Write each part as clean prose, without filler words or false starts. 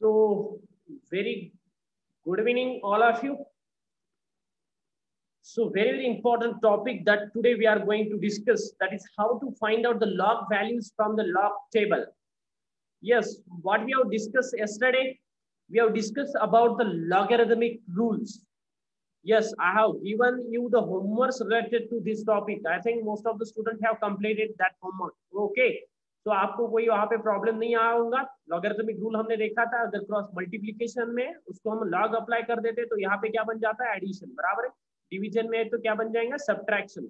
So, very good evening, all of you. So, very important topic that today we are going to discuss, that is how to find out the log values from the log table. Yes, what we have discussed yesterday, we have discussed about the logarithmic rules. Yes, I have given you the homeworks related to this topic. I think most of the students have completed that homework. Okay. तो आपको कोई वहां पे problem नहीं आया होगा. Logarithmic rule हमने देखा था, अगर क्रॉस मल्टीप्लिकेशन में उसको हम लॉग अप्लाई कर देते तो यहाँ पे क्या बन जाता है, एडिशन. बराबर है. डिवीजन में तो क्या बन जाएगा, सब्ट्रैक्शन.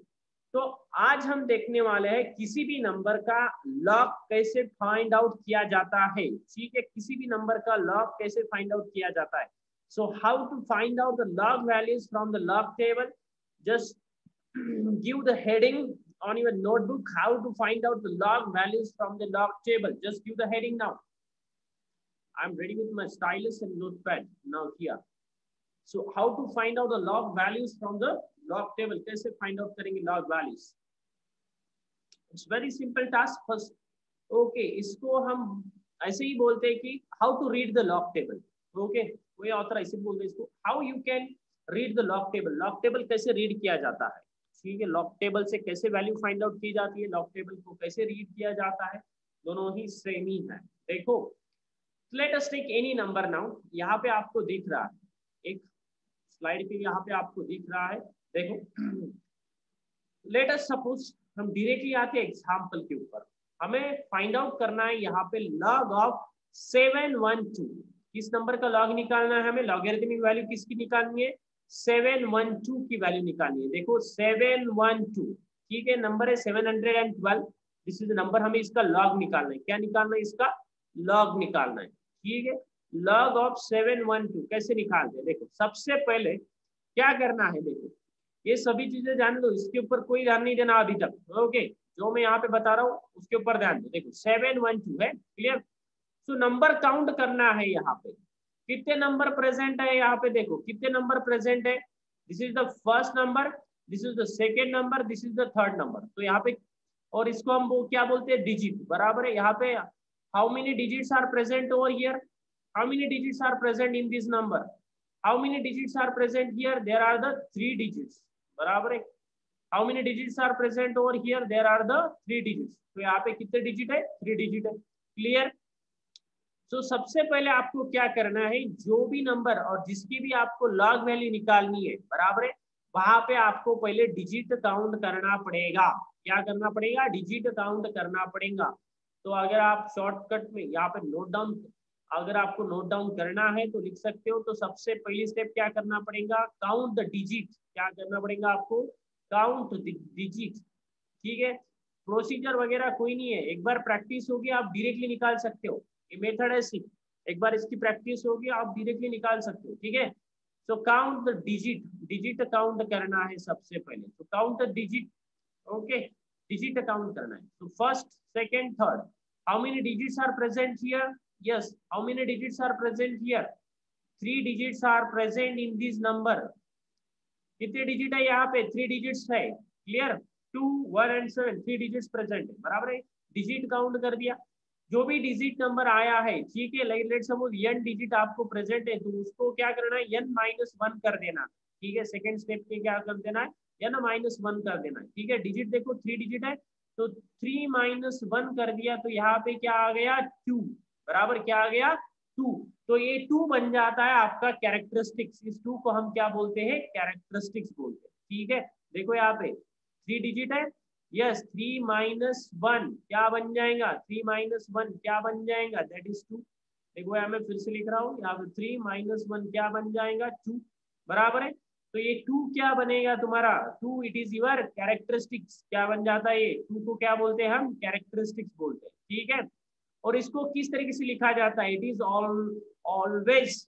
तो आज हम देखने वाले हैं किसी भी नंबर का लॉग कैसे फाइंड आउट किया जाता है. ठीक है, किसी भी नंबर का लॉग कैसे फाइंड आउट किया जाता है. So how to find out the log values from the log table? Just give the heading on your notebook, how to find out the log values from the log table. Just give the heading now. I'm ready with my stylus and notepad now here. So how to find out the log values from the log table? कैसे find out करेंगे log values? It's very simple task. First, okay, इसको हम ऐसे ही बोलते हैं कि how to read the log table. Okay, कोई author ऐसे बोलते हैं इसको, how you can read the log table. Log table कैसे रीड किया जाता है. ठीक है, लॉग टेबल से कैसे वैल्यू फाइंड आउट की जाती है, लॉग टेबल को कैसे रीड किया जाता है, दोनों ही सेम ही है. देखो, let us take any number now. यहाँ पे आपको दिख रहा है एक स्लाइड पे, यहाँ पे आपको दिख रहा है. देखो, लेट अस सपोज हम डायरेक्टली आते हैं एग्जाम्पल के ऊपर. हमें फाइंड आउट करना है यहाँ पे लॉग ऑफ 712. किस नंबर का लॉग निकालना है हमें, लॉगरिथमिक वैल्यू किसकी निकालनी है, 712 की वैल्यू निकालनी है. देखो 712, ठीक है, नंबर है 712. दिस इज नंबर, हमें इसका लॉग निकालना है. क्या निकालना है, इसका लॉग निकालना है. ठीक है, लॉग ऑफ 712 कैसे निकालते हैं. देखो सबसे पहले क्या करना है, देखो ये सभी चीजें जान लो, इसके ऊपर कोई ध्यान नहीं देना अभी तक. ओके, जो मैं यहाँ पे बता रहा हूँ उसके ऊपर ध्यान दो. देखो 712 है, क्लियर. तो नंबर काउंट करना है, यहाँ पे कितने नंबर प्रेजेंट है, यहाँ पे देखो कितने नंबर प्रेजेंट है. This is the first number, this is the second number, this is the third number. तो यहाँ पे, और इसको हम वो क्या बोलते हैं, डिजिट. बराबर है. यहाँ पे how many digits are present over here, how many digits are present in this number, how many digits are present here, there are the 3 digits. बराबर है. How many digits are present over here, there are the 3 digits. तो यहाँ पे कितने digit है, 3 digit है. Clear. तो सबसे पहले आपको क्या करना है, जो भी नंबर और जिसकी भी आपको लॉग वैल्यू निकालनी है, बराबर है, वहां पे आपको पहले डिजिट काउंट करना पड़ेगा. क्या करना पड़ेगा, डिजिट काउंट करना पड़ेगा. तो अगर आप शॉर्टकट में यहाँ पे नोट डाउन, अगर आपको नोट डाउन करना है तो लिख सकते हो. तो सबसे पहली स्टेप क्या करना पड़ेगा, काउंट द डिजिट. क्या करना पड़ेगा आपको, काउंट द डिजिट. ठीक है, प्रोसीजर वगैरह कोई नहीं है. एक बार प्रैक्टिस होगी आप डायरेक्टली निकाल सकते हो. ये मेथड है सिर्फ, एक बार इसकी प्रैक्टिस होगी आप डायरेक्टली निकाल सकते हो. ठीक है, so count the digit. Digit count करना है सबसे पहले. तो count the digit. Okay, digit count करना है. तो first, second, third, how many digits are present here. Yes, how many digits are present here, 3 digits are present in this number. कितने digit है यहाँ पे, 3 डिजिट्स है. क्लियर. 2, 1 एंड 7, 3 डिजिट्स प्रेजेंट है. बराबर है. डिजिट काउंट कर दिया. जो भी डिजिट नंबर आया है, ठीक है, लेट सपोज n डिजिट आपको प्रेजेंट है, तो उसको क्या करना है, n-1 कर देना. ठीक है, सेकंड स्टेप पे क्या कर देना है, n-1 कर देना है. ठीक है, डिजिट देखो 3 डिजिट है, तो 3-1 कर दिया, तो यहाँ पे क्या आ गया, 2. बराबर, क्या आ गया, 2. तो ये 2 बन जाता है आपका कैरेक्टरिस्टिक्स. इस 2 को हम क्या बोलते हैं, कैरेक्टरिस्टिक्स बोलते हैं. ठीक है, देखो यहाँ पे 3 डिजिट है. यस, 3-1 क्या बन जाएगा, 3-1 क्या बन जाएगा, दैट इज 2. देखो यहाँ मैं फिर से लिख रहा हूँ, यहाँ पे 3-1 क्या बन जाएगा, 2. बराबर है. तो ये 2 क्या बनेगा तुम्हारा, 2 इट इज योर कैरेक्टरिस्टिक्स. क्या बन जाता है, ये 2 को क्या बोलते हैं हम, कैरेक्टरिस्टिक्स बोलते हैं. ठीक है, और इसको किस तरीके से लिखा जाता है, it is always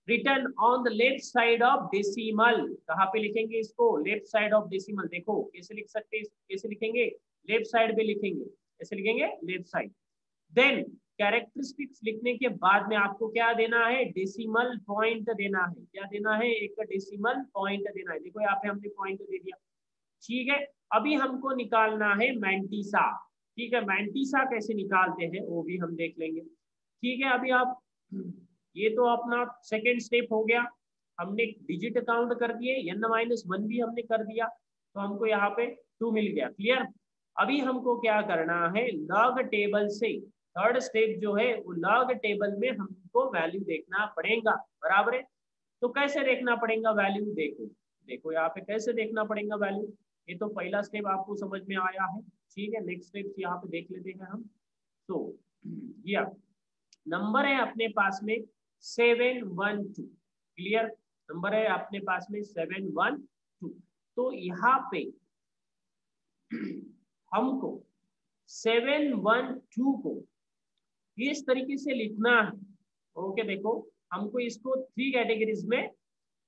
return on the left side of decimal. कहाँ पे लिखेंगे इसको, लेफ्ट साइड ऑफ डेसिमल. देखो कैसे लिख सकते हैं, कैसे लिखेंगे, लेफ्ट साइड पे लिखेंगे. ऐसे लिखेंगे, लेफ्ट साइड. देन कैरेक्टरिस्टिक्स लिखने के बाद में आपको क्या देना है, डेसिमल पॉइंट देना है. क्या देना है, एक डेसिमल पॉइंट देना है. देखो यहाँ पे हमने पॉइंट दे दिया. ठीक है, अभी हमको निकालना है मैंटिसा. ठीक है, मैंटिसा कैसे निकालते हैं वो भी हम देख लेंगे. ठीक है, अभी आप ये तो अपना सेकेंड स्टेप हो गया, हमने डिजिट काउंट कर दिए, n-1 भी हमने कर दिया, तो हमको यहाँ पे 2 मिल गया। क्लियर? अभी हमको क्या करना है, लॉग टेबल से थर्ड स्टेप जो है वो लॉग टेबल में हमको वैल्यू देखना पड़ेगा। बराबर है? तो कैसे देखना पड़ेगा वैल्यू, देखो देखो यहाँ पे कैसे देखना पड़ेगा वैल्यू। ये तो पहला स्टेप आपको समझ में आया है, ठीक है। नेक्स्ट स्टेप यहाँ पे देख लेते हैं हम। तो या नंबर है अपने पास में 712। क्लियर? नंबर है अपने पास में 712। तो यहाँ पे हमको 712 को इस तरीके से लिखना है। ओके, देखो हमको इसको 3 कैटेगरीज में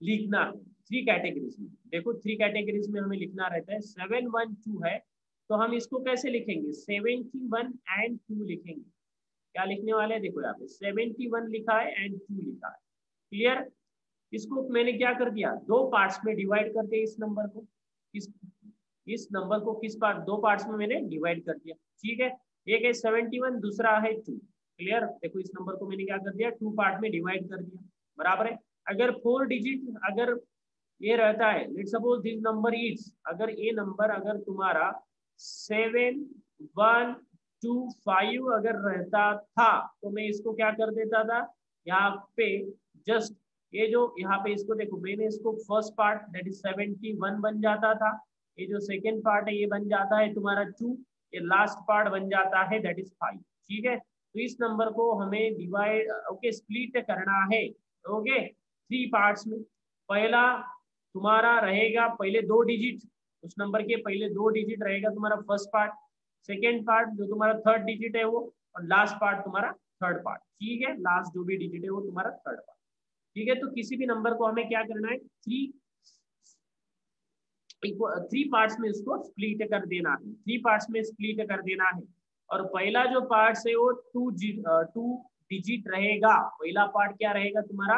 लिखना है। 3 कैटेगरीज में, देखो 3 कैटेगरीज में हमें लिखना रहता है। 712 है तो हम इसको कैसे लिखेंगे, 71 एंड 2 लिखेंगे। क्या लिखने वाले हैं, देखो यहाँ पे 71 लिखा है एंड 2 लिखा है। क्लियर? इसको मैंने क्या कर दिया, 2 पार्ट्स में डिवाइड कर दिया। इस नंबर को इस नंबर को किस पार्ट, 2 पार्ट्स में मैंने डिवाइड कर दिया। ठीक है, एक है 71, दूसरा है 2। क्लियर? देखो इस नंबर को मैंने क्या कर दिया, 2 पार्ट में डिवाइड कर दिया। बराबर है? अगर 4 डिजिट अगर ये रहता है, let's suppose this number is, अगर ये नंबर अगर तुम्हारा 7125 अगर रहता था तो मैं इसको क्या कर देता था, यहाँ पे जस्ट ये जो यहाँ पे इसको देखो, मैंने इसको फर्स्ट पार्ट दैट इज 71 बन जाता था, ये जो सेकेंड पार्ट है ये बन जाता है तुम्हारा 2, ये लास्ट पार्ट बन जाता है दैट इज 5। ठीक है, तो इस नंबर को हमें डिवाइड स्प्लिट करना है। ओके, 3 पार्ट्स में। पहला तुम्हारा रहेगा पहले 2 डिजिट, उस नंबर के पहले 2 डिजिट रहेगा तुम्हारा फर्स्ट पार्ट, सेकेंड पार्ट जो तुम्हारा थर्ड डिजिट है वो, और लास्ट पार्ट तुम्हारा थर्ड पार्ट। ठीक है, लास्ट जो भी डिजिट है वो तुम्हारा थर्ड पार्ट। ठीक है, तो किसी भी नंबर को हमें क्या करना है, 3 पार्ट्स में इसको स्प्लिट कर देना है, 3 पार्ट्स में स्प्लिट कर देना है। और पहला जो पार्ट है वो 2 डिजिट रहेगा। पहला पार्ट क्या रहेगा तुम्हारा,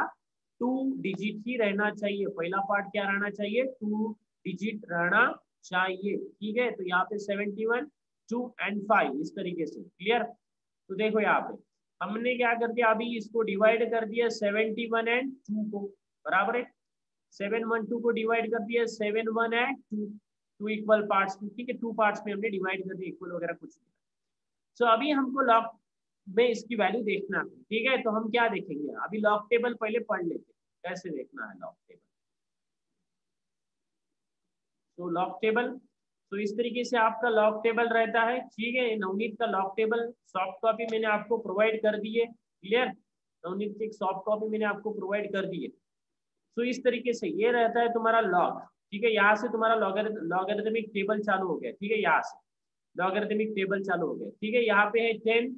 2 डिजिट ही रहना चाहिए। पहला पार्ट क्या रहना चाहिए, 2 डिजिट रहना चाहिए। ठीक है, तो यहाँ पे 71, 2 एंड 5 इस तरीके से। क्लियर? तो देखो यहाँ पे हमने क्या कर दिया, अभी इसको डिवाइड कर दिया 71 एंड 2 को। बराबर है? 712 को डिवाइड कर दिया 71 एंड 2 इक्वल पार्ट्स में। ठीक है, 2 पार्ट्स में हमने डिवाइड कर दिया, इक्वल वगैरह कुछ नहीं। सो अभी हमको लॉग में इसकी वैल्यू देखना है। ठीक है, तो हम क्या देखेंगे, अभी लॉग टेबल पहले पढ़ लेते हैं, कैसे देखना है लॉग टेबल। तो लॉग टेबल, तो इस तरीके से आपका लॉग टेबल रहता है। ठीक है, नवनीत का लॉग टेबल सॉफ्ट कॉपी मैंने आपको प्रोवाइड कर दी है। क्लियर? नवनीत की एक सॉफ्ट कॉपी मैंने आपको प्रोवाइड कर दी है। तो इस तरीके से ये रहता है तुम्हारा लॉग। ठीक है, यहाँ से तुम्हारा लॉगरिथमिक टेबल चालू हो गया। ठीक है, यहाँ से लॉगरिथमिक टेबल चालू हो गया। ठीक है, यहाँ पे है 10।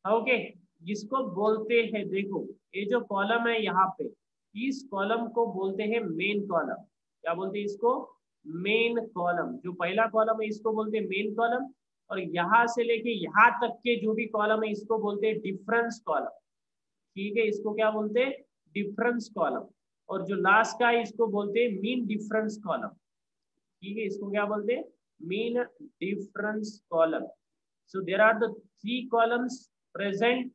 ओके, जिसको बोलते हैं, देखो ये जो कॉलम है यहाँ पे, इस कॉलम को बोलते हैं मेन कॉलम। क्या बोलते हैं इसको, मेन कॉलम। जो पहला कॉलम है इसको बोलते हैं मेन कॉलम, और यहाँ से लेके यहाँ तक के जो भी कॉलम है इसको बोलते हैं डिफरेंस कॉलम। ठीक है, इसको क्या बोलते हैं, डिफरेंस कॉलम। और जो लास्ट का है इसको बोलते हैं मीन डिफरेंस कॉलम। ठीक है, इसको क्या बोलते हैं, mean difference column. So there are the 3 columns present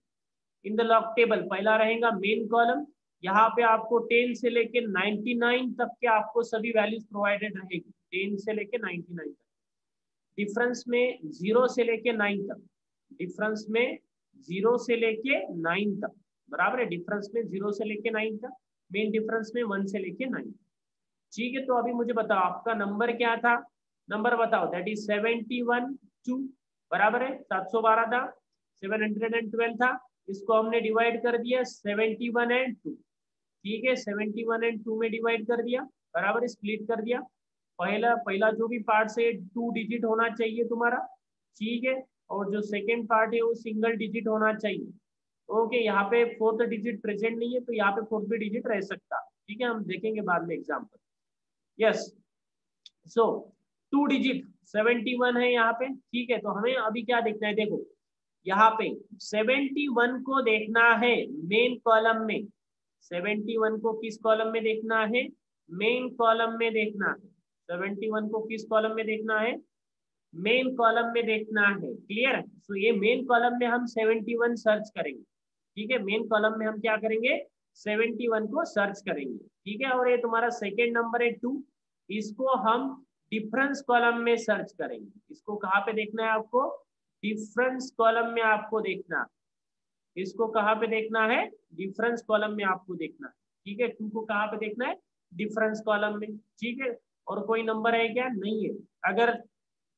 in the log table. पहला रहेगा मेन कॉलम, यहाँ पे आपको 10 से लेके 99 तक के आपको सभी वैल्यूज प्रोवाइडेड रहेगी, 10 से लेके 99 तक। डिफरेंस में 0 से लेके 9 तक, डिफरेंस में 0 से लेके 9 तक। बराबर है? डिफरेंस में 0 से लेके 9 तक, मेन डिफरेंस में 1 से लेके 9। ठीक है, तो अभी मुझे बताओ आपका नंबर क्या था, नंबर बताओ, दैट इज 71 2। बराबर है? 712 था, 712 था, इसको हमने डिवाइड कर दिया 71 एंड 2। ठीक है, 71 एंड 2 में डिवाइड कर दिया। बराबर, स्प्लिट कर दिया। पहला जो भी पार्ट है 2 डिजिट होना चाहिए तुम्हारा। ठीक है, और जो सेकेंड पार्ट है वो सिंगल डिजिट होना चाहिए। ओके, यहाँ पे 4th डिजिट प्रेजेंट नहीं है, तो यहाँ पे 4th भी डिजिट रह सकता। ठीक है, हम देखेंगे बाद में एग्जाम्पल। यस, सो 2 डिजिट 71 है यहाँ पे। ठीक है, तो हमें अभी क्या देखना है, देखो यहाँ पे 71 को देखना है मेन कॉलम में। 71 को किस कॉलम में देखना है, मेन कॉलम में देखना है। 71 को किस कॉलम में देखना है, मेन कॉलम में देखना है। क्लियर? सो ये मेन कॉलम में हम 71 सर्च करेंगे। ठीक है, मेन कॉलम में हम क्या करेंगे, 71 को सर्च करेंगे। ठीक है, और ये तुम्हारा सेकेंड नंबर है 2, इसको हम डिफरेंस कॉलम में सर्च करेंगे। इसको कहाँ पे देखना है आपको, डिफरेंस कॉलम में आपको देखना, इसको कहाँ पे देखना है, डिफरेंस कॉलम में आपको देखना है। ठीक है, 2 को कहाँ पे देखना है, डिफरेंस कॉलम में। ठीक है, और कोई नंबर है क्या, नहीं है। अगर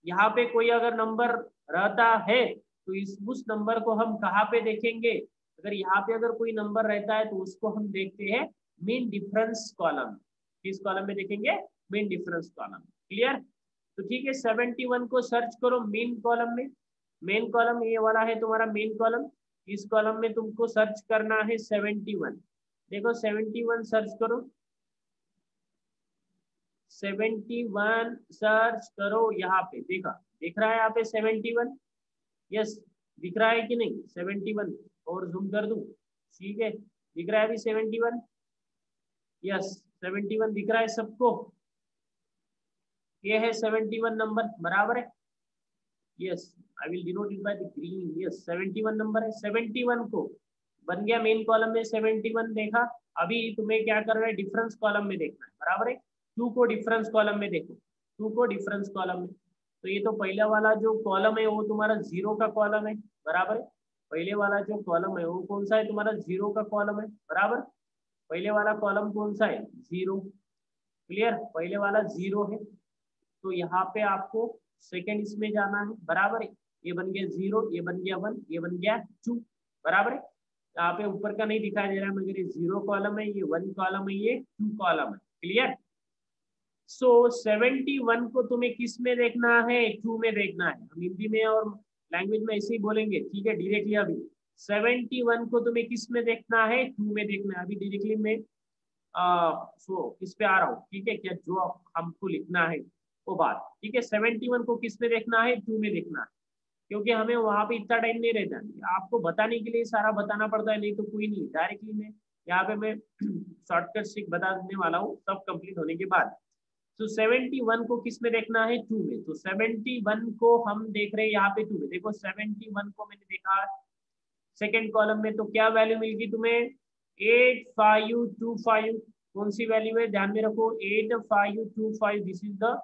यहाँ पे कोई अगर नंबर रहता है तो इस उस नंबर को हम कहाँ पे देखेंगे, अगर यहाँ पे अगर कोई नंबर रहता है तो उसको हम देखते हैं मीन डिफरेंस कॉलम। किस कॉलम में देखेंगे, मीन डिफरेंस कॉलम। क्लियर, तो ठीक है, 71 को सर्च करो मेन कॉलम में। मेन कॉलम ये वाला है तुम्हारा मेन कॉलम, इस कॉलम में तुमको सर्च करना है 71। देखो 71 सर्च करो, 71 सर्च करो, यहाँ पे देखा, दिख रहा है यहाँ पे 71, यस दिख रहा है कि नहीं 71, और जूम कर दूं, ठीक है दिख रहा है अभी 71, यस 71 दिख रहा है सबको, ये है 71 नंबर, बराबर है, yes I will denote it by the green, yes 71 number है। 71 को बन गया मेन कॉलम में 71 देखा। अभी तुम्हें क्या करना है, डिफरेंस कॉलम में देखना है, बराबर है। 2 को डिफरेंस कॉलम में देखो, 2 को डिफरेंस कॉलम में, तो ये तो पहला वाला जो कॉलम है वो तुम्हारा 0 का कॉलम है, बराबर है। पहले वाला जो कॉलम है वो कौन सा है, तुम्हारा 0 का कॉलम है, बराबर। पहले वाला कॉलम कौन सा है, 0। क्लियर, पहले वाला 0 है, तो यहाँ पे आपको सेकेंड इसमें जाना है, बराबर है। ये बन गया 0, ये बन गया 1, ये बन गया 2, बराबर है। यहाँ पे ऊपर का नहीं दिखाई दे रहा है मगर ये 0 कॉलम है, ये 1 कॉलम है, ये 2 कॉलम है। क्लियर, सो 71 को तुम्हें किस में देखना है, 2 में देखना है। हम हिंदी में और लैंग्वेज में ऐसे ही बोलेंगे, ठीक है डायरेक्टली। अभी 71 को तुम्हें किस में देखना है, 2 में देखना है। अभी डायरेक्टली में सो इस पे आ रहा हूँ, ठीक है, क्या जो हमको लिखना है वो बात, ठीक है। 71 को किस में देखना है, 2 में देखना है, क्योंकि हमें वहां पे इतना टाइम नहीं रहता है, आपको बताने के लिए सारा बताना पड़ता है, नहीं तो कोई नहीं, डायरेक्टली में यहाँ पे मैं शॉर्टकट ट्रिक बता देने वाला हूँ सब कंप्लीट होने के बाद। तो 71 को किस में देखना है, 2 में, तो 71 को हम देख रहे हैं यहाँ पे 2 में। देखो 71 को मैंने देखा सेकेंड कॉलम में, तो क्या वैल्यू मिलेगी तुम्हें, 8525। कौन सी वैल्यू है, ध्यान में रखो, 8525, this is the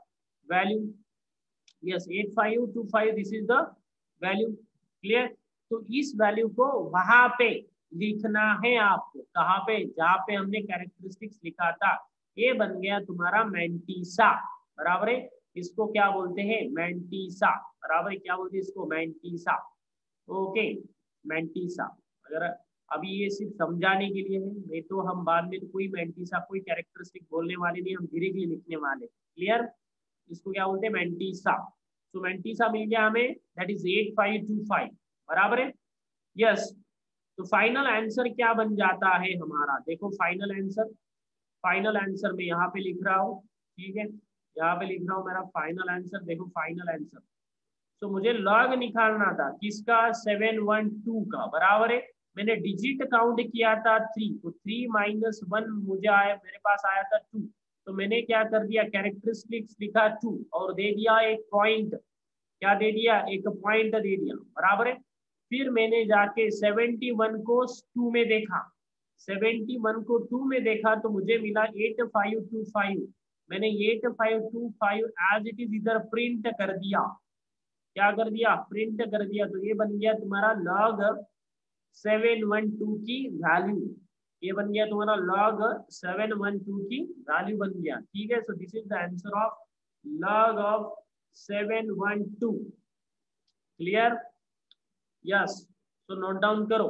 value, yes 8525, this is the value. Clear, तो इस वैल्यू को वहां पे लिखना है आपको, कहाँ पे, जहाँ पे हमने कैरेक्टरिस्टिक्स लिखा था, ये बन गया तुम्हारा मैंटीसा, बराबर है। इसको क्या बोलते हैं, मैंटीसा, बराबर है, क्या बोलते हैं इसको, मैंटीसा। Okay, mantissa. अगर अभी ये सिर्फ समझाने के लिए है, नहीं तो हम बाद में तो कोई मैंटीसा कोई कैरेक्टरिस्टिक बोलने वाले नहीं, हम डायरेक्टली लिखने वाले। क्लियर, इसको क्या बोलते हैं, मैंटीसा। तो मैंटीसा मिल गया हमें, दैट इज 8525, बराबर है, यस। तो फाइनल आंसर क्या बन जाता है हमारा, देखो फाइनल आंसर, फाइनल आंसर में यहाँ पे लिख रहा हूँ, ठीक है, यहाँ पे लिख रहा हूँ मेरा फाइनल आंसर। देखो फाइनल आंसर, तो मुझे लॉग निकालना था किसका, 712 का, बराबर है। मैंने डिजिट काउंट किया था 3, तो 3 माइनस 1 मुझे आया, मेरे पास आया था 2, तो मैंने क्या कर दिया, कैरेक्टरिस्टिक्स लिखा 2 और दे दिया एक पॉइंट, क्या दे दिया, एक पॉइंट दे दिया, बराबर है। फिर मैंने जाके 71 को 2 में देखा, 71 को 2 में देखा तो मुझे मिला 8525। मैंने 8525 एज इट इज इधर प्रिंट कर दिया, क्या कर दिया, प्रिंट कर दिया, तो ये बन गया तुम्हारा log 712 की वैल्यू, ये बन गया तुम्हारा log 712 की वैल्यू बन गया, ठीक है। सो this is the answer of log of 712। Clear, yes, so note down करो।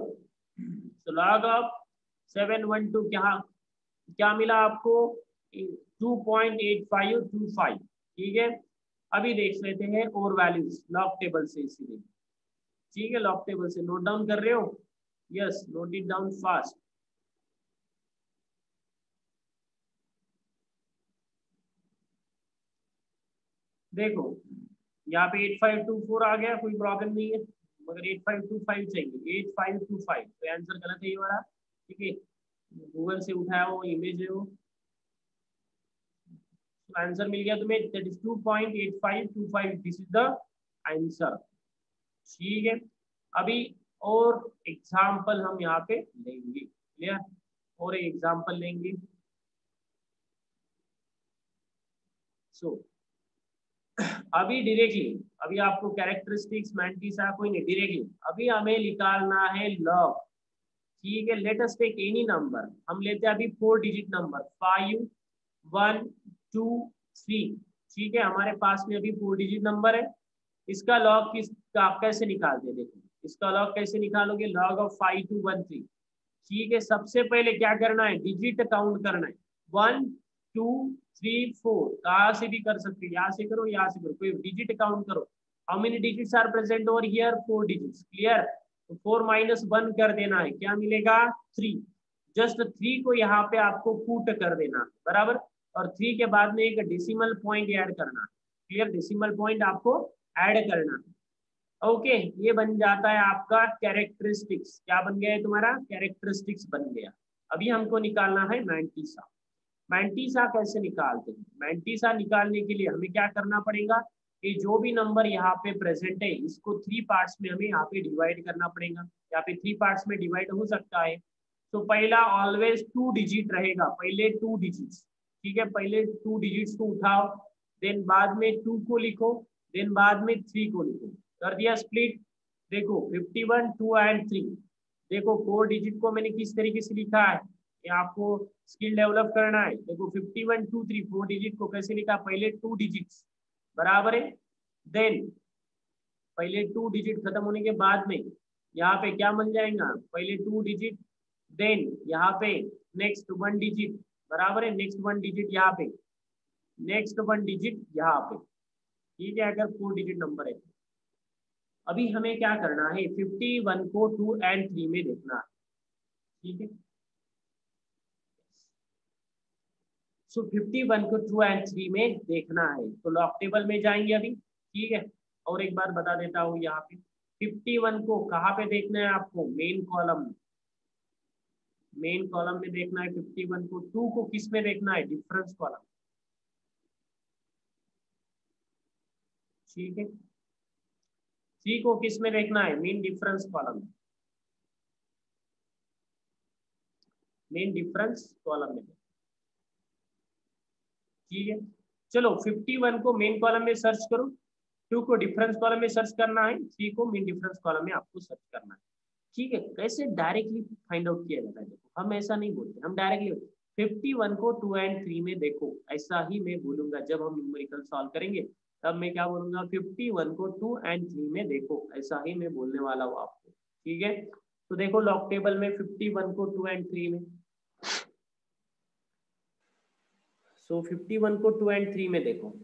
सो log ऑफ 712 क्या मिला आपको, 2.8525, ठीक है। अभी देख लेते हैं और वैल्यूज लॉग टेबल से, इसीलिए ठीक है, लॉग टेबल से नोट डाउन कर रहे हो, yes note it down fast. देखो यहाँ पे 8524 आ गया, कोई प्रॉब्लम नहीं है, मगर 8525 चाहिए, 8525, तो आंसर गलत है ये वाला, ठीक है, गूगल से उठाया वो इमेज है वो, आंसर मिल गया तुम्हें, that is 2.8525, this is the answer, ठीक है। अभी और एग्जाम्पल हम यहाँ पे लेंगे। क्लियर? और एक एग्जाम्पल लेंगे। सो अभी डायरेक्टली, अभी आपको कैरेक्टरिस्टिक्स मैंटिसा कोई नहीं, डायरेक्टली अभी हमें निकालना है लॉग। ठीक है, let us take any number, हम लेते हैं अभी 4 डिजिट नंबर 5 1 2 3। ठीक है, हमारे पास में अभी 4 डिजिट नंबर है। इसका लॉग आप कैसे निकालते हैं? देखो इसका लॉग कैसे निकालोगे, लॉग ऑफ 5 2 1 3। ठीक है, सबसे पहले क्या करना है, डिजिट काउंट करना है। 1 2 3 4, कहाँ से भी कर सकते हो, यहाँ से करो यहाँ से करो, कोई डिजिट काउंट करो। How many digits are present over here? 4 digits. Clear? तो 4 माइनस 1 कर देना है, क्या मिलेगा? 3। जस्ट 3 को यहाँ पे आपको पुट कर देना है, बराबर। और 3 के बाद में एक डेसिमल पॉइंट ऐड करना है। क्लियर? डेसिमल पॉइंट आपको ऐड करना है। ओके, ये बन जाता है आपका कैरेक्टरिस्टिक्स। क्या बन गया है तुम्हारा? कैरेक्टरिस्टिक्स बन गया। अभी हमको निकालना है मैंटिसा। मैंटिसा कैसे निकालते हैं? मैंटिसा निकालने के लिए हमें क्या करना पड़ेगा कि जो भी नंबर यहाँ पे प्रेजेंट है इसको 3 पार्ट्स में हमें यहाँ पे डिवाइड करना पड़ेगा। यहाँ पे 3 पार्ट्स में डिवाइड हो सकता है। तो पहला ऑलवेज 2 डिजिट रहेगा, पहले 2 डिजिट्स। ठीक है, पहले 2 डिजिट्स को उठाओ, देन बाद में 2 को लिखो, देन बाद में 3 को लिखो। कर दिया स्प्लिट। देखो 51 2 एंड 3। देखो 4 डिजिट को मैंने किस तरीके से लिखा है, ये आपको स्किल डेवलप करना है। देखो 51 2 3 4 डिजिट को कैसे लिखा, पहले 2 डिजिट्स, बराबर है। देन पहले 2 डिजिट खत्म होने के बाद में यहाँ पे क्या बन जाएगा, पहले 2 डिजिट, देन यहाँ पे नेक्स्ट 1 डिजिट, बराबर है। नेक्स्ट 1 डिजिट यहाँ पे, नेक्स्ट 1 डिजिट यहाँ पे। ठीक है, अगर 4 डिजिट नंबर है। अभी हमें क्या करना है, 51 को 2 एंड 3 में देखना है। ठीक है, सो 51 को 2 एंड 3 में देखना है, तो लॉग टेबल में जाएंगे अभी। ठीक है, और एक बार बता देता हूँ, यहाँ पे 51 को कहाँ पे देखना है आपको, मेन कॉलम में। मेन कॉलम में देखना है 51 को। 2 को किस में देखना है, डिफरेंस कॉलम। ठीक है, 3 को किस में देखना है, main difference column. Main difference column में। ठीक है, चलो 51 को मेन कॉलम में सर्च करो, 2 को डिफरेंस कॉलम में सर्च करना है, 3 को मेन डिफरेंस कॉलम में आपको सर्च करना है। ठीक है, कैसे डायरेक्टली फाइंड आउट किया जाता है, देखो हम ऐसा नहीं बोलते, हम डायरेक्टली 51 को 2 एंड 3 में देखो, ऐसा ही मैं बोलूंगा। जब हम न्यूमेरिकल सॉल्व करेंगे तब मैं क्या बोलूंगा, 51 को 2 एंड 3 में देखो, ऐसा ही मैं बोलने वाला हूँ आपको। ठीक है, तो देखो लॉग टेबल में 51 को 2 एंड 3 में, सो 51 को 2 एंड 3 में देखो।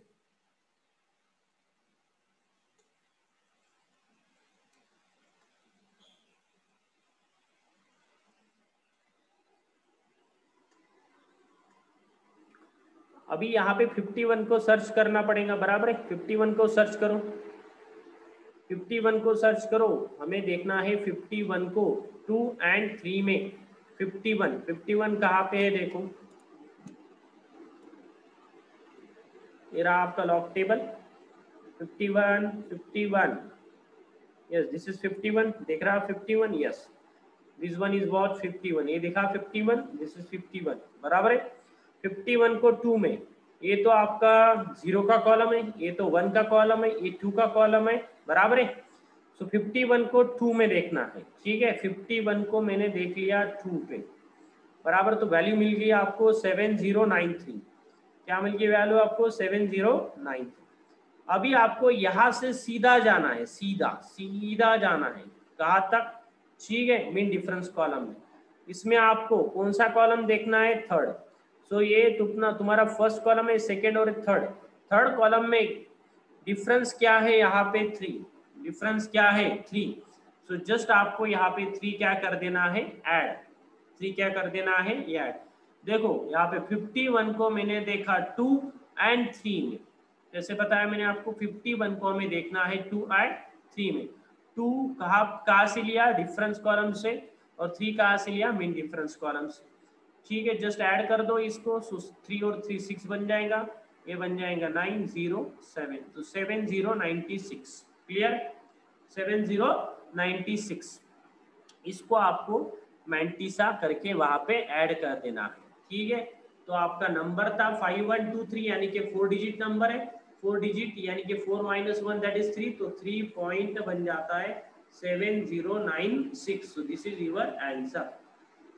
अभी यहाँ पे 51 को सर्च करना पड़ेगा, बराबर है। 51 को सर्च करो, 51 को सर्च करो, हमें देखना है 51 को 2 एंड 3 में। 51 कहाँ पे है, देखो ये रहा आपका log table. 51 yes, this is 51, देख रहा 51, yes this one is what 51, ये देखा 51, दिस इज 51, बराबर है। 51 को 2 में, ये तो आपका 0 का कॉलम है, ये तो 1 का कॉलम है, ये 2 का कॉलम है, बराबर है। सो 51 को 2 में देखना है। ठीक है, 51 को मैंने देख लिया 2 पे, बराबर। तो वैल्यू मिल गई आपको 7093। क्या मिल गई वैल्यू आपको, 7093। अभी आपको यहां से सीधा जाना है, सीधा सीधा जाना है, कहाँ तक? ठीक है, मीन डिफरेंस कॉलम में। इसमें आपको कौन सा कॉलम देखना है, थर्ड। सो ये तुम्हारा फर्स्ट कॉलम है, सेकेंड और थर्ड। थर्ड कॉलम में डिफरेंस क्या है, यहाँ पे 3। डिफरेंस क्या है, 3। सो जस्ट आपको यहाँ पे 3 क्या कर देना है, ऐड। 3 क्या कर देना है, ऐड। देखो यहाँ पे 51 को मैंने देखा 2 एंड 3 में, जैसे बताया मैंने आपको 51 को हमें देखना है 2 एंड 3 में। 2 कहाँ से लिया, डिफरेंस कॉलम से, और 3 कहाँ से लिया, मेन डिफरेंस कॉलम से। ठीक है, जस्ट ऐड कर दो इसको, 3 और 3 6 बन जाएगा, ये बन जाएगा 907, तो 7096। क्लियर, 7096। इसको आपको मैंटिसा करके वहां पे ऐड कर देना है, ठीक है। तो आपका नंबर था 5123 यानी कि 4 डिजिट नंबर है, 4 डिजिट यानी कि 4 - 1 दैट इज 3, तो 3 पॉइंट बन जाता है 7096। So this is your answer.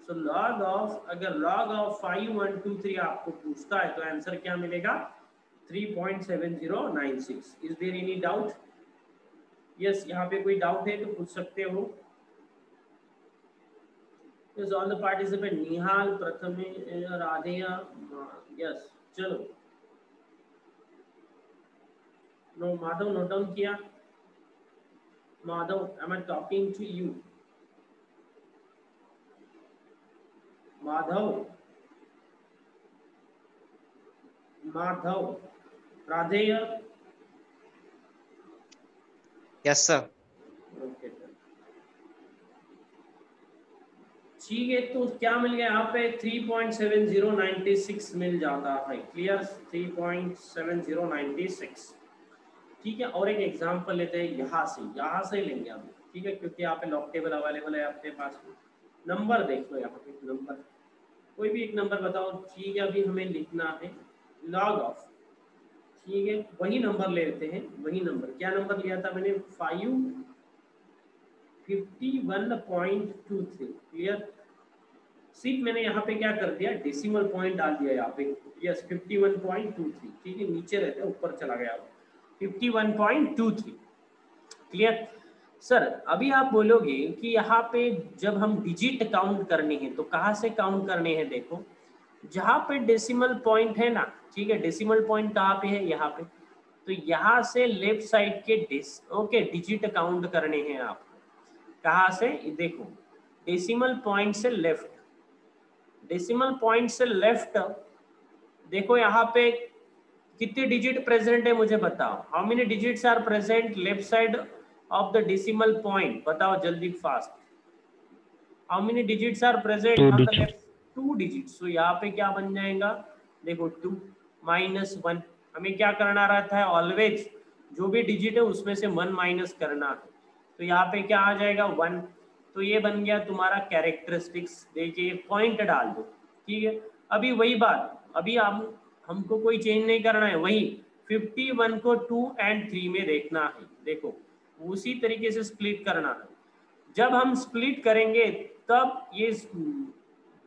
So log of, अगर लॉग ऑफ 5123 आपको पूछता है तो आंसर क्या मिलेगा 3.7096। Is there any doubt? Yes, यहाँ पे कोई डाउट है तो पूछ सकते हो। Yes, all the participant Nihal, Prathame, Radheya, yes, चलो। No, Madhav note down किया? Madhav, am I talking to you? Madhav, Madhav, Radheya. Yes sir. Okay, ठीक है। तो क्या मिल गया यहाँ पे 3.7096 मिल जाता है। क्लियर? 3.7096, ठीक है। और एक एग्जांपल लेते हैं, यहाँ से लेंगे हम, ठीक है, क्योंकि यहाँ पे लॉग टेबल अवेलेबल है आपके पास। नंबर देख लो यहाँ पे, नंबर कोई भी एक नंबर बताओ, ठीक है। अभी हमें लिखना है लॉग ऑफ, ठीक है, वही नंबर लेते हैं, वही नंबर। क्या नंबर लिया था मैंने? 51.23। क्लियर? सिर्फ मैंने यहाँ पे क्या कर दिया, डेसिमल पॉइंट डाल दिया यहाँ पे। यस, 51.23, ठीक है। नीचे रहते हैं, ऊपर चला गया 51.23। क्लियर? सर अभी आप बोलोगे कि यहाँ पे जब हम डिजिट काउंट करने हैं तो कहाँ से काउंट करने हैं? देखो, जहाँ पे डेसिमल पॉइंट है ना, ठीक है, डेसिमल पॉइंट कहाँ पे है? यहाँ पे। तो यहाँ से लेफ्ट साइड के डिजिट काउंट करने हैं आपको। कहाँ से? देखो, डेसिमल पॉइंट से लेफ्ट, डेसिमल पॉइंट से लेफ्ट देखो यहाँ पे कितने डिजिट प्रेजेंट है मुझे बताओ। How many digits are present left side of the decimal point? बताओ जल्दी, fast. How many digits are present on the left? 2 digits. So यहाँ पे क्या बन जाएगा? देखो 2 - 1। हमें क्या करना रहता है ऑलवेज, जो भी डिजिट है उसमें से 1 माइनस करना है। तो यहाँ पे क्या आ जाएगा? 1। तो ये बन गया तुम्हारा कैरेक्टरिस्टिक्स। देखिए पॉइंट डाल दो, ठीक है। अभी वही बात, अभी हमको कोई चेंज नहीं करना है, वही 51 को 2 और 3 में देखना है। देखो उसी तरीके से स्प्लिट करना है। जब हम स्प्लिट करेंगे तब ये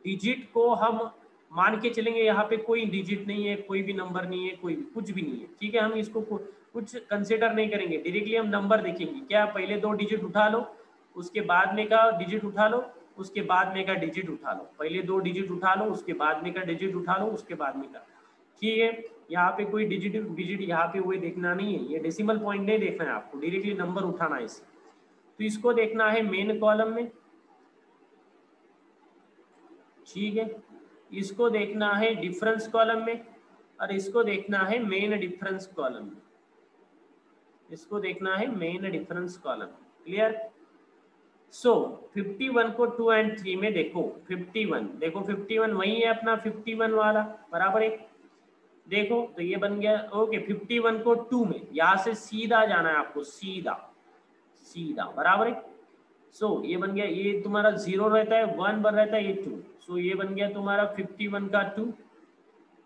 डिजिट को हम मान के चलेंगे, यहाँ पे कोई डिजिट नहीं है, कोई भी नंबर नहीं है, कोई कुछ भी नहीं है, ठीक है। हम इसको कुछ कंसिडर नहीं करेंगे, डायरेक्टली हम नंबर देखेंगे। क्या? पहले 2 डिजिट उठा लो, उसके बाद में का डिजिट उठा लो, उसके बाद में का डिजिट उठा लो। पहले 2 डिजिट उठा लो, उसके बाद में का डिजिट उठा लो, उसके बाद में का, ठीक है। यहाँ पे कोई डिजिट यहाँ पे हुए देखना नहीं है, ये डेसिमल पॉइंट नहीं देखना है आपको, डायरेक्टली नंबर उठाना है इसे। तो इसको देखना है मेन कॉलम में, ठीक है। इसको देखना है डिफरेंस कॉलम में, और इसको देखना है मेन डिफरेंस कॉलम में। इसको देखना है मेन डिफरेंस कॉलम। क्लियर? सो 51 को 2 और 3 में देखो, 51 देखो, 51 वही है अपना 51 वाला, बराबर है। देखो तो ये बन गया ओके। 51 को 2 में यहाँ से सीधा जाना है आपको, सीधा सीधा, बराबर है। सो ये बन गया, ये तुम्हारा 0 रहता है, 1 बन रहता है, ये 2। सो ये बन गया तुम्हारा 51 का 2,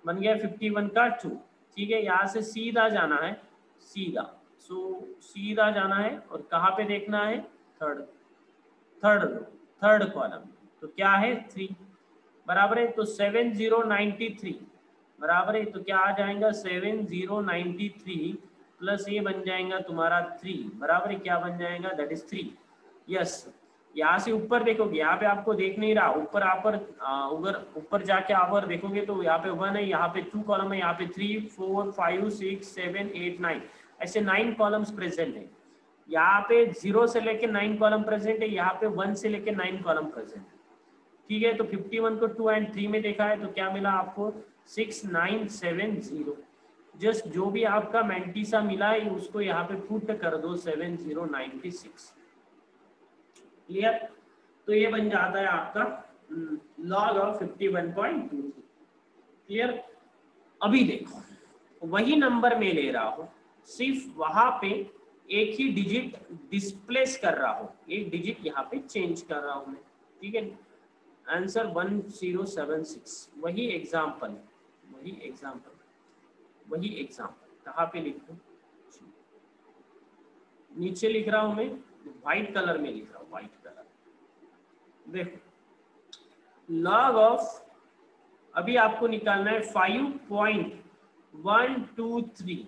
बन गया 51 का 2, ठीक है। यहाँ से सीधा जाना है, सीधा। सो सीधा जाना है और कहाँ पे देखना है? Third third column. तो क्या है? 3, बराबर है। तो 7093 बराबर है, तो क्या आ जाएगा? 7093 प्लस ये बन जाएगा तुम्हारा 3, बराबर है। क्या बन जाएगा? That is 3। यस, यहाँ से ऊपर देखोगे, यहाँ पे आपको देख नहीं रहा, ऊपर आप उधर ऊपर जाके आप देखोगे तो यहाँ पे 1 है, यहाँ पे 2 कॉलम है, यहाँ पे 3 4 5 6 7 8 9, ऐसे 9 कॉलम्स प्रेजेंट है। यहाँ पे 0 से लेके 9 कॉलम प्रेजेंट है, यहाँ पे 1 से लेके 9 कॉलम प्रेजेंट है, ठीक है। तो 51 को 2 और 3 में देखा है तो क्या मिला आपको? 6970। जस्ट जो भी आपका मैंटिसा मिला है उसको यहाँ पे पुट कर दो 7096। क्लियर? तो ये बन जाता है आपका लॉग ऑफ 51.23। क्लियर? अभी देखो वही नंबर में ले रहा हूं, सिर्फ वहां पे एक ही डिजिट डिस्प्लेस कर रहा हूँ, एक डिजिट यहाँ पे चेंज कर रहा हूँ मैं, ठीक है। आंसर 1076, वही एग्जाम्पल कहाँ पे लिखूं, नीचे लिख रहा हूं मैं, व्हाइट कलर में लिख रहा हूँ, व्हाइट कलर। देखो लॉग ऑफ, अभी आपको निकालना है 5.123,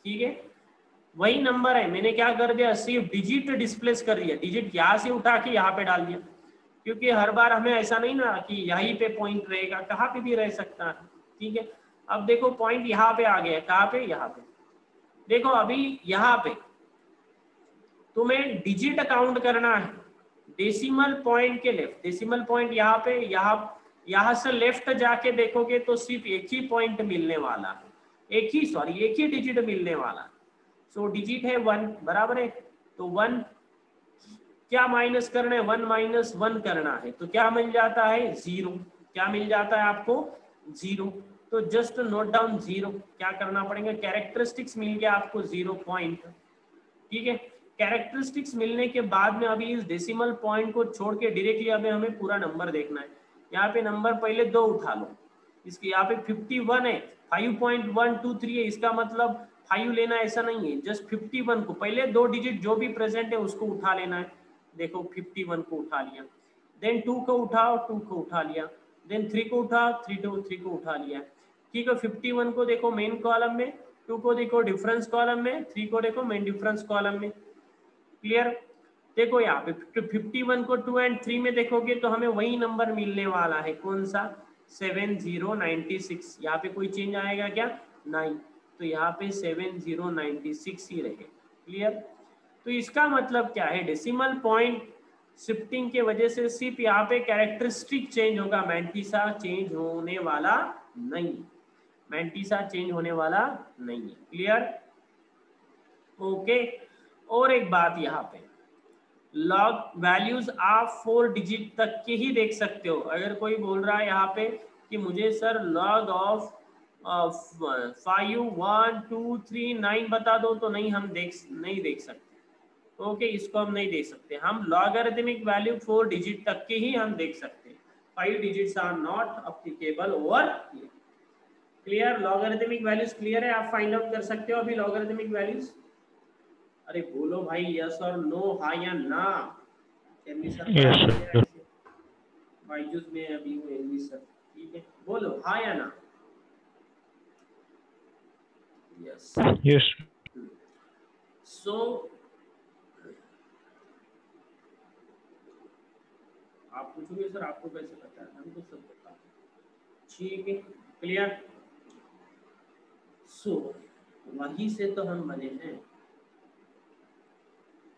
ठीक है। वही नंबर है, मैंने क्या कर दिया, सिर्फ डिजिट डिस्प्लेस कर दिया, डिजिट यहाँ से उठा के यहाँ पे डाल दिया, क्योंकि हर बार हमें ऐसा नहीं ना कि यहीं पे पॉइंट रहेगा, कहाँ पे भी रह सकता है, ठीक है। अब देखो पॉइंट यहाँ पे आ गया, कहाँ पे, यहाँ पे। देखो अभी यहाँ पे तुम्हें डिजिट काउंट करना है, डेसिमल पॉइंट के लेफ्ट, डेसिमल पॉइंट यहाँ पे, यहाँ से लेफ्ट जाके देखोगे तो सिर्फ एक ही पॉइंट मिलने वाला है, एक ही डिजिट मिलने वाला है। सो डिजिट है 1, बराबर है। तो 1 क्या माइनस करना है, 1 माइनस 1 करना है, तो क्या मिल जाता है, 0। क्या मिल जाता है आपको, 0। तो जस्ट नोट डाउन 0, क्या करना पड़ेगा, कैरेक्टरिस्टिक्स मिल गया आपको 0 पॉइंट, ठीक है। कैरेक्टरिस्टिक्स मिलने के बाद में अभी इस डेसिमल पॉइंट को छोड़ के डायरेक्टली अभी हमें पूरा नंबर देखना है। यहाँ पे नंबर पहले 2 उठा लो, इसके यहाँ पे 51 है, 5.123 है, इसका मतलब 5 लेना ऐसा नहीं है, जस्ट 51 को पहले 2 डिजिट जो भी प्रेजेंट है उसको उठा लेना है। देखो 51 को उठा लिया, देन 2 को उठाओ, 2 को उठा लिया, देन 3 को उठाओ, 3 को उठा लिया, ठीक है। 51 को देखो मेन कॉलम में, 2 को देखो डिफरेंस कॉलम में, 3 को देखो मेन डिफरेंस कॉलम में, क्लियर। देखो यहाँ पे 51 को 2 और 3 में देखोगे तो हमें वही नंबर मिलने वाला है, कौन सा, 7096। यहाँ पे कोई चेंज आएगा क्या, नहीं, तो यहाँ पे 7096 ही रहे, क्लियर। तो इसका मतलब क्या है, डेसिमल पॉइंट शिफ्टिंग के वजह से सिर्फ यहाँ पे कैरेक्टरिस्टिक चेंज होगा, मैंटिसा चेंज होने वाला नहीं, मैंटिसा चेंज होने वाला नहीं है, क्लियर, ओके। और एक बात, यहाँ पे लॉग वैल्यूज आप 4 डिजिट तक के ही देख सकते हो। अगर कोई बोल रहा है यहाँ पे कि मुझे सर लॉग ऑफ 5 1 2 3 9 बता दो, तो नहीं, हम नहीं देख सकते, ओके, इसको हम नहीं देख सकते। हम लॉगरिथमिक वैल्यू 4 डिजिट तक के ही हम देख सकते हैं, 5 digits are not applicable over, clear. Logarithmic values clear है, आप फाइंड आउट कर सकते हो अभी लॉगरिथमिक वैल्यूज। अरे बोलो भाई, यस और नो, हाँ या ना। Yes, sir. बाइजूस में अभी हूँ इंग्लिश सर, ठीक है, बोलो हाँ या ना। Yes, Yes. सो आप पूछोगे सर आपको कैसे पता है, हमको सब पता है, ठीक है, क्लियर। सो वहीं से तो हम बने हैं।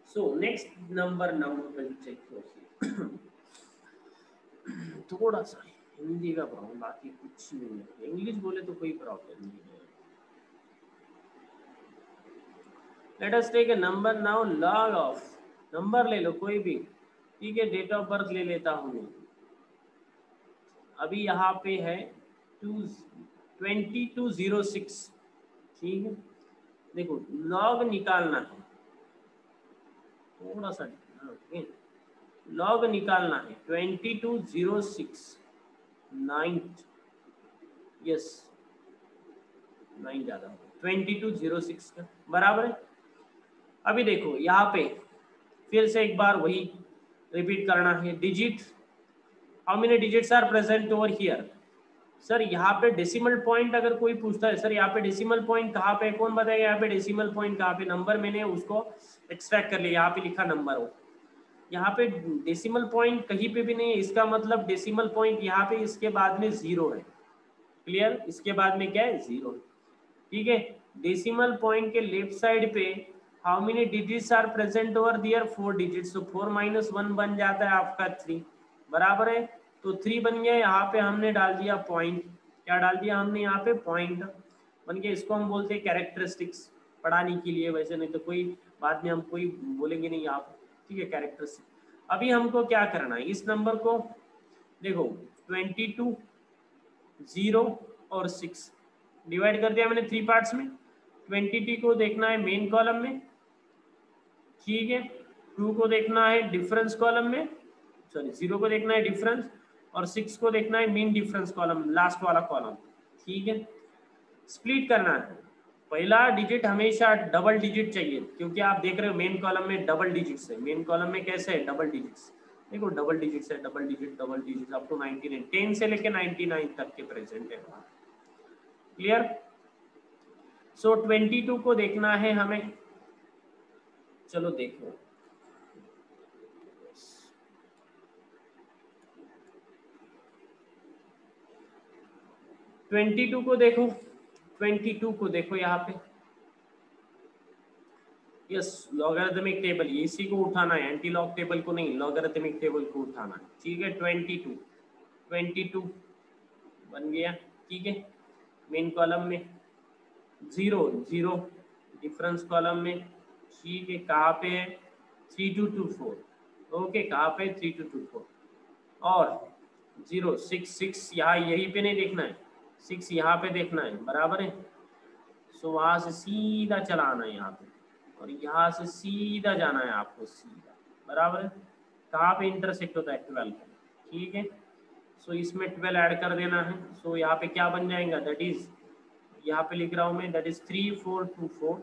So next number now will check थोड़ा सा हिंदी का प्रॉब्लम, बाकी कुछ नहीं है, इंग्लिश बोले तो कोई प्रॉब्लम नहीं है। Let us take a number now, log of, number ले लो कोई भी, ठीक है, डेट ऑफ बर्थ ले लेता हूँ मैं, अभी यहाँ पे है 2206, ठीक है। देखो लॉग निकालना है, थोड़ा सा लॉग निकालना है 2206 9, यस 9 ज्यादा, 2206 का बराबर है। अभी देखो यहाँ पे फिर से एक बार वही रिपीट करना है, digit, how many digits are present over here. Sir यहाँ पे डेसिमल पॉइंट अगर कोई पूछता है, सर यहाँ पे डेसिमल पॉइंट कहाँ पे, कौन बताएगा यहाँ पे डेसिमल पॉइंट कहाँ पे, नंबर मैंने उसको एक्सट्रैक्ट कर लिया, यहाँ पे लिखा नंबर हो, यहाँ पे डेसिमल पॉइंट कहीं पे भी नहीं है, इसका मतलब डेसिमल पॉइंट यहाँ पे इसके बाद में 0 है, क्लियर, इसके बाद में क्या है, 0, ठीक है। डेसिमल पॉइंट के लेफ्ट साइड पे how many digits are present over there, 4 digits, तो 4 - 1 बन जाता है आपका 3, बराबर है। तो 3 बन गया, यहाँ पे हमने डाल दिया पॉइंट, क्या डाल दिया हमने यहाँ पे, पॉइंट बन गया, इसको हम बोलते हैं कैरेक्टरिस्टिक्स, पढ़ाने के लिए, वैसे नहीं तो कोई बाद में हम कोई बोलेंगे नहीं आप, ठीक है, कैरेक्टरिस्टिक। अभी हमको क्या करना है, इस नंबर को देखो 22 0 और 6 डिवाइड कर दिया मैंने 3 पार्ट्स में, 22 को देखना है मेन कॉलम में, ठीक है। 2 को देखना है डिफरेंस कॉलम में, सॉरी 0 को देखना है डिफरेंस, और 6 को देखना है मीन डिफरेंस कॉलम, लास्ट वाला कॉलम। ठीक है, स्प्लिट करना है। पहला डिजिट हमेशा डबल डिजिट चाहिए, क्योंकि आप देख रहे हो मेन कॉलम में डबल डिजिट्स है। मेन कॉलम में कैसे है, डबल डिजिट्स। देखो डबल डिजिट्स है, डबल डिजिट अप टू 99, 10 से लेके 99 तक के प्रेजेंट है। क्लियर। सो 22 को देखना है हमें, चलो देखो। ट्वेंटी टू को देखो, 22 को देखो यहाँ पे। यस, लॉगरिथमिक टेबल, इसी को उठाना है, एंटी लॉग टेबल को नहीं, लॉगरिथमिक टेबल को उठाना है। ठीक है, 22 बन गया। ठीक है, मेन कॉलम में 0 डिफरेंस कॉलम में। ठीक है, कहाँ पे है, 3224। ओके, कहाँ पे 3224, और 0 6 यहाँ यहीं पे नहीं देखना है, 6 यहाँ पे देखना है, बराबर है। सो वहां से सीधा चला आना है यहाँ पे, और यहाँ से सीधा जाना है आपको, सीधा, बराबर है। कहाँ पे इंटरसेक्ट होता है, 12। ठीक है, सो इसमें 12 ऐड कर देना है। सो यहाँ पे क्या बन जाएगा, दैट इज, यहाँ पे लिख रहा हूँ मैं, दैट इज 3424